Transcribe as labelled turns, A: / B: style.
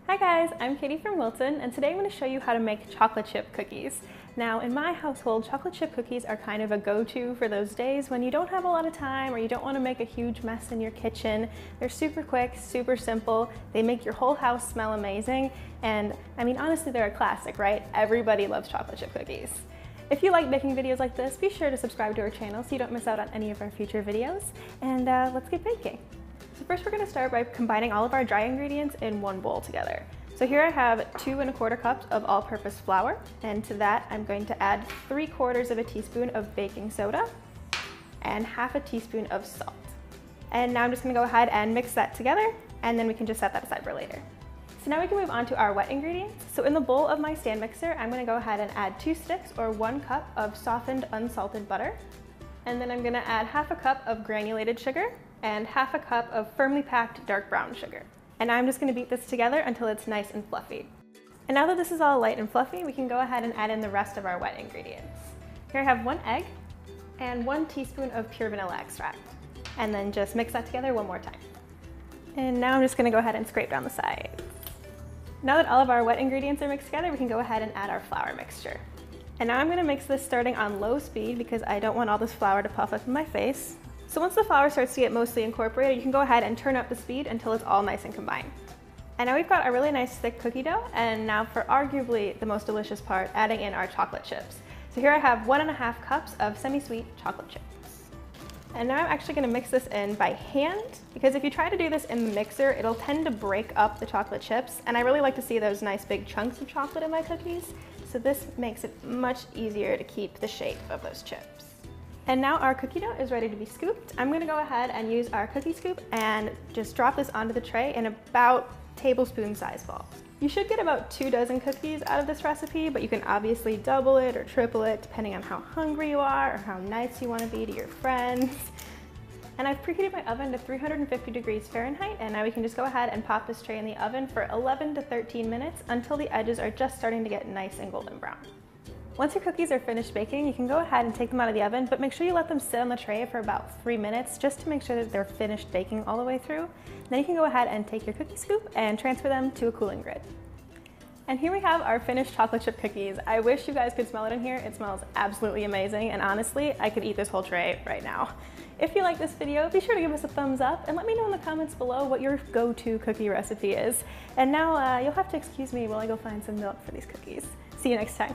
A: Hi guys, I'm Katie from Wilton, and today I'm going to show you how to make chocolate chip cookies. Now in my household, chocolate chip cookies are kind of a go-to for those days when you don't have a lot of time or you don't want to make a huge mess in your kitchen. They're super quick, super simple, they make your whole house smell amazing, and I mean honestly they're a classic, right? Everybody loves chocolate chip cookies. If you like making videos like this, be sure to subscribe to our channel so you don't miss out on any of our future videos, and let's get baking. So first we're going to start by combining all of our dry ingredients in one bowl together. So here I have 2 1/4 cups of all-purpose flour, and to that I'm going to add 3/4 of a teaspoon of baking soda and 1/2 teaspoon of salt. And now I'm just going to go ahead and mix that together, and then we can just set that aside for later. So now we can move on to our wet ingredients. So in the bowl of my stand mixer, I'm going to go ahead and add 2 sticks or 1 cup of softened unsalted butter. And then I'm going to add 1/2 cup of granulated sugar and 1/2 cup of firmly packed dark brown sugar. And now I'm just going to beat this together until it's nice and fluffy. And now that this is all light and fluffy, we can go ahead and add in the rest of our wet ingredients. Here I have 1 egg and 1 teaspoon of pure vanilla extract. And then just mix that together one more time. And now I'm just going to go ahead and scrape down the sides. Now that all of our wet ingredients are mixed together, we can go ahead and add our flour mixture. And now I'm going to mix this starting on low speed because I don't want all this flour to puff up in my face. So once the flour starts to get mostly incorporated, you can go ahead and turn up the speed until it's all nice and combined. And now we've got a really nice thick cookie dough, and now for arguably the most delicious part, adding in our chocolate chips. So here I have 1 1/2 cups of semi-sweet chocolate chips. And now I'm actually going to mix this in by hand, because if you try to do this in the mixer, it'll tend to break up the chocolate chips, and I really like to see those nice big chunks of chocolate in my cookies, so this makes it much easier to keep the shape of those chips. And now our cookie dough is ready to be scooped. I'm going to go ahead and use our cookie scoop and just drop this onto the tray in about tablespoon size balls. You should get about 2 dozen cookies out of this recipe, but you can obviously double it or triple it depending on how hungry you are or how nice you want to be to your friends. And I've preheated my oven to 350 degrees Fahrenheit, and now we can just go ahead and pop this tray in the oven for 11 to 13 minutes until the edges are just starting to get nice and golden brown. Once your cookies are finished baking, you can go ahead and take them out of the oven, but make sure you let them sit on the tray for about 3 minutes just to make sure that they're finished baking all the way through. Then you can go ahead and take your cookie scoop and transfer them to a cooling grid. And here we have our finished chocolate chip cookies. I wish you guys could smell it in here. It smells absolutely amazing, and honestly, I could eat this whole tray right now. If you like this video, be sure to give us a thumbs up and let me know in the comments below what your go-to cookie recipe is. And now you'll have to excuse me while I go find some milk for these cookies. See you next time.